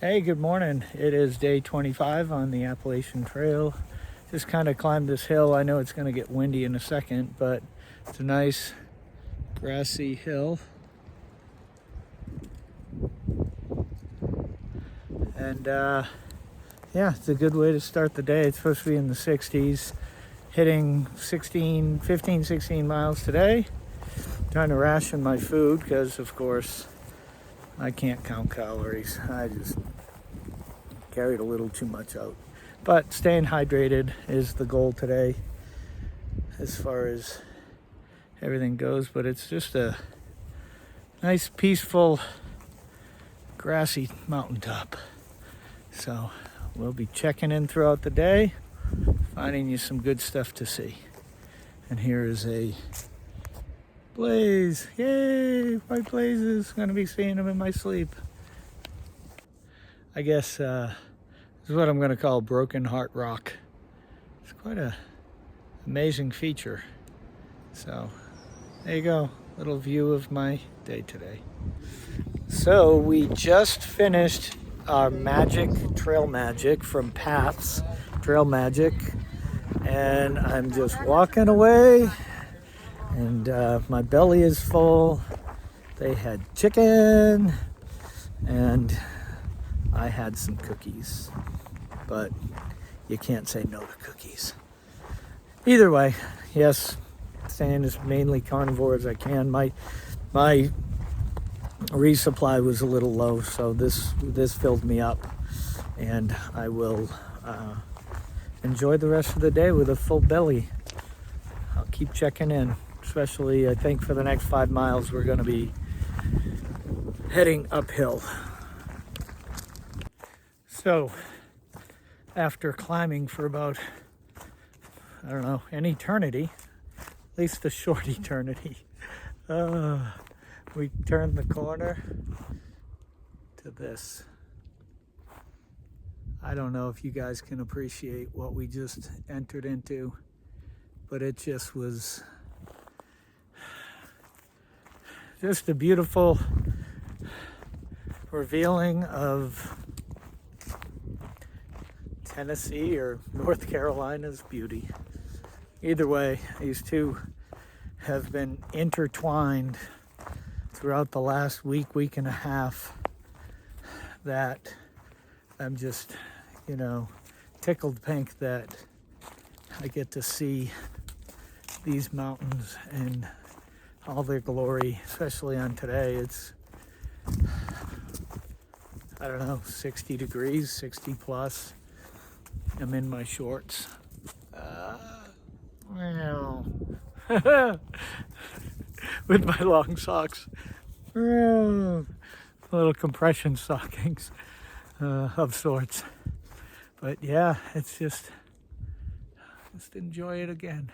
Hey, good morning. It is day 25 on the Appalachian Trail. Just kind of climbed this hill. I know it's going to get windy in a second, but it's a nice grassy hill. And yeah, it's a good way to start the day. It's supposed to be in the 60s, hitting 15, 16 miles today. Trying to ration my food because, of course, I can't count calories. I just carried a little too much out. But staying hydrated is the goal today as far as everything goes. But it's just a nice, peaceful, grassy mountaintop. So we'll be checking in throughout the day, finding you some good stuff to see. And here is a blaze. Yay, white blazes. Gonna be seeing them in my sleep. I guess this is what I'm gonna call Broken Heart Rock. It's quite a amazing feature. So there you go, little view of my day today. So we just finished our trail magic from Paths Trail Magic, and I'm just walking away. And my belly is full. They had chicken, and I had some cookies. But you can't say no to cookies. Either way, yes, staying as mainly carnivore as I can. My resupply was a little low, so this filled me up, and I will enjoy the rest of the day with a full belly. I'll keep checking in. Especially, I think for the next 5 miles, we're going to be heading uphill. So, after climbing for about, I don't know, an eternity, at least a short eternity, we turned the corner to this. I don't know if you guys can appreciate what we just entered into, but it just was just a beautiful revealing of Tennessee or North Carolina's beauty. Either way, these two have been intertwined throughout the last week and a half, that I'm just, tickled pink that I get to see these mountains and all their glory, especially on today. It's, I don't know, 60 degrees, 60 plus. I'm in my shorts. With my long socks. Little compression stockings of sorts. But yeah, it's just enjoy it again.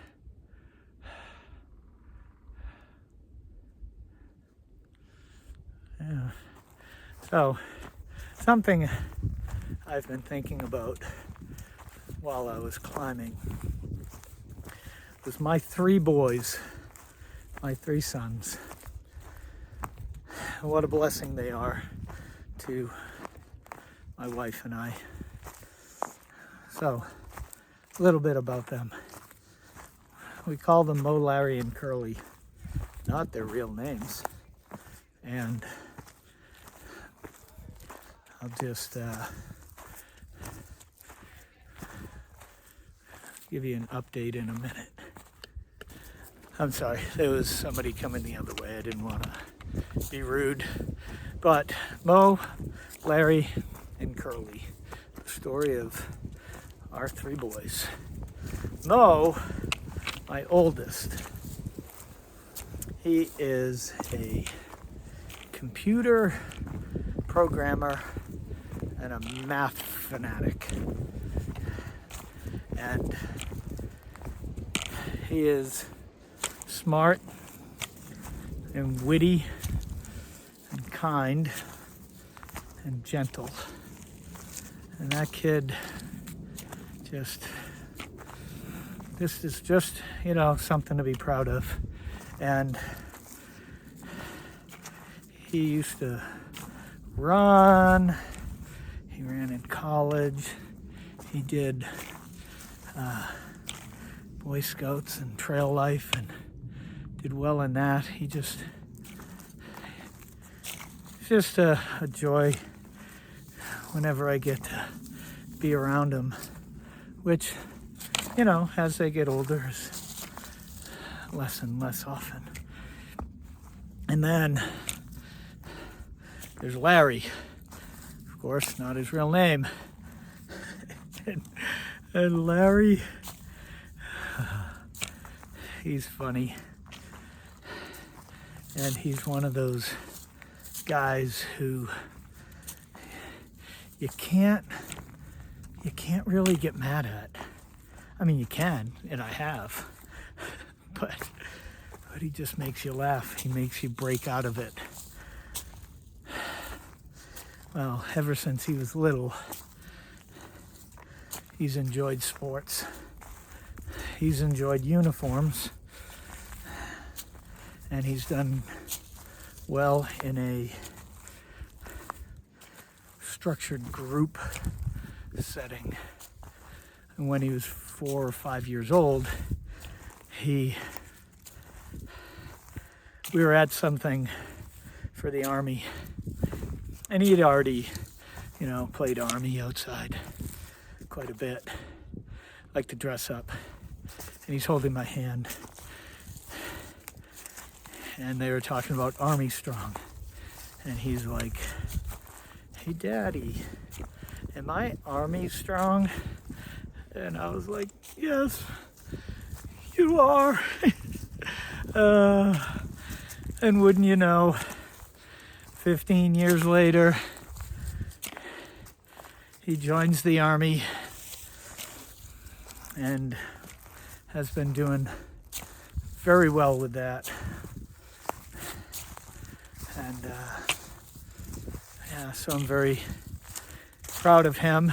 Yeah. So, something I've been thinking about while I was climbing was my 3 boys, my 3 sons. What a blessing they are to my wife and I. So, a little bit about them. We call them Mo, Larry, and Curly, not their real names. And I'll just give you an update in a minute. I'm sorry, there was somebody coming the other way. I didn't want to be rude. But Mo, Larry, and Curly, the story of our 3 boys. Mo, my oldest, he is a computer programmer and a math fanatic, and he is smart and witty and kind and gentle, and that kid this is just something to be proud of. And he used to run. He ran in college. He did Boy Scouts and trail life and did well in that. It's just a joy whenever I get to be around him, which, you know, as they get older is less and less often. And then there's Larry, of course, not his real name. and Larry, he's funny. And he's one of those guys who you can't really get mad at. I mean, you can, and I have, but he just makes you laugh. He makes you break out of it. Well, ever since he was little, he's enjoyed sports. He's enjoyed uniforms, and he's done well in a structured group setting. And when he was 4 or 5 years old, we were at something for the Army, and he had already, you know, played Army outside quite a bit, liked to dress up, and he's holding my hand, and they were talking about Army Strong, and he's like, "Hey Daddy, am I Army Strong?" And I was like, "Yes, you are." And wouldn't you know, 15 years later, he joins the Army and has been doing very well with that. And yeah, so I'm very proud of him.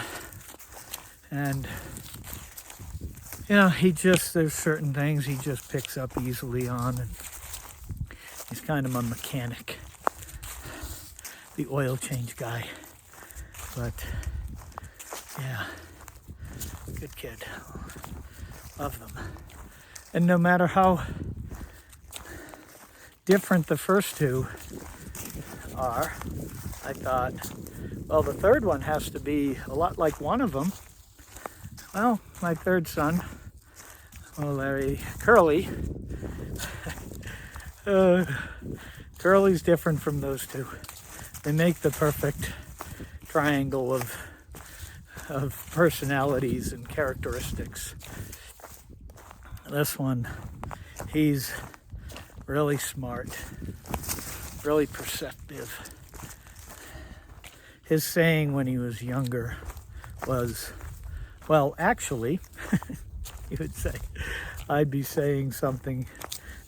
And you know, there's certain things he just picks up easily on, and he's kind of a mechanic, the oil change guy. But yeah, good kid. Love them. And no matter how different the first two are, I thought, well, the third one has to be a lot like one of them. Well, my third son, Larry, Curly, Curly's different from those two. They make the perfect triangle of personalities and characteristics. This one, he's really smart, really perceptive. His saying when he was younger was, well, actually, he would say, I'd be saying something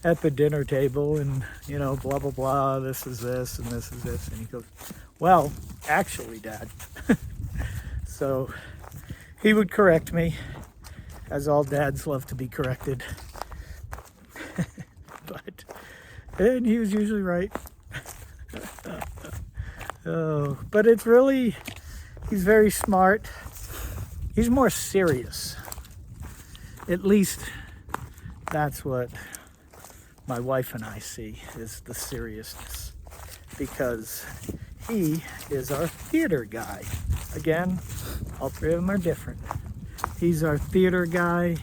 at the dinner table and, you know, blah, blah, blah, this is this and this is this. And he goes, well, actually, Dad. So he would correct me, as all dads love to be corrected. And he was usually right. But it's really, he's very smart. He's more serious. At least that's what my wife and I see, is the seriousness. Because he is our theater guy. Again, all three of them are different. He's our theater guy.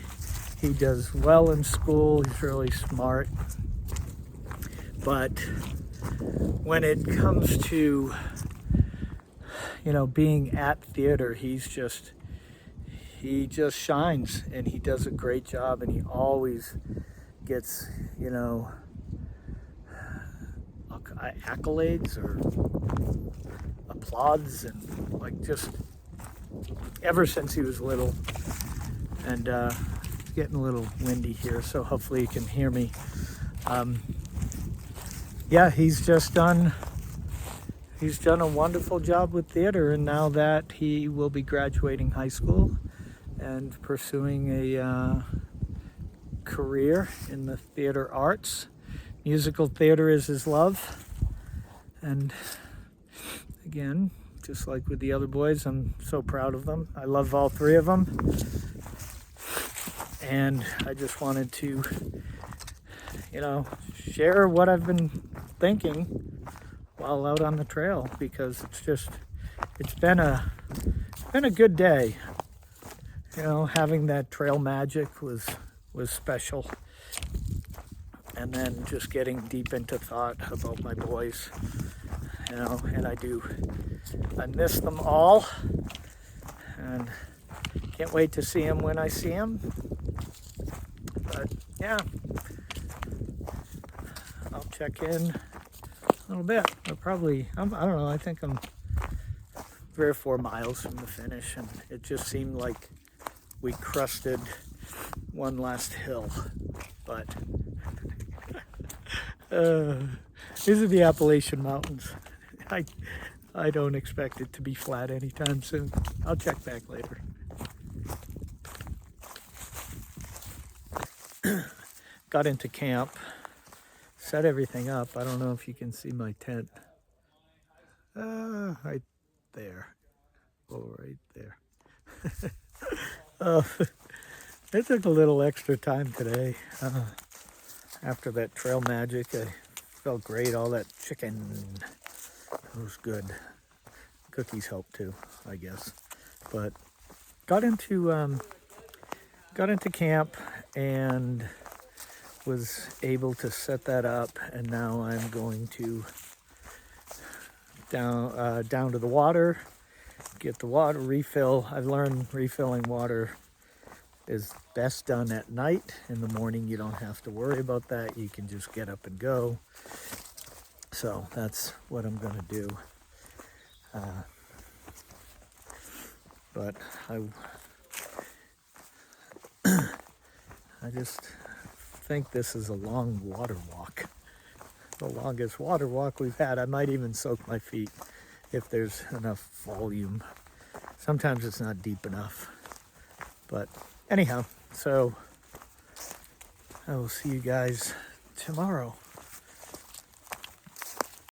He does well in school. He's really smart. But when it comes to, you know, being at theater, he just shines, and he does a great job, and he always gets, you know, accolades or applause, and like just ever since he was little. And it's getting a little windy here, so hopefully you can hear me. Yeah, he's done a wonderful job with theater, and now that he will be graduating high school and pursuing a career in the theater arts. Musical theater is his love. And again, just like with the other boys. I'm so proud of them. I love all three of them. And I just wanted to, you know, share what I've been thinking while out on the trail, because it's been a good day. You know, having that trail magic was special. And then just getting deep into thought about my boys, you know, and I miss them all, and can't wait to see them when I see them. But yeah, I'll check in a little bit. I don't know, I think I'm 3 or 4 miles from the finish, and it just seemed like we crusted one last hill. But these are the Appalachian Mountains. I don't expect it to be flat anytime soon. I'll check back later. Got into camp, set everything up. I don't know if you can see my tent. Right there. Oh, right there. It took a little extra time today. After that trail magic, I felt great. All that chicken, it was good. Cookies helped too, I guess. But got into camp and was able to set that up, and now I'm going to down to the water, get the water refill. I've learned refilling water is best done at night. In the morning, you don't have to worry about that. You can just get up and go. So that's what I'm going to do. But I just think this is a long water walk. The longest water walk we've had. I might even soak my feet if there's enough volume. Sometimes it's not deep enough. But anyhow, so I will see you guys tomorrow.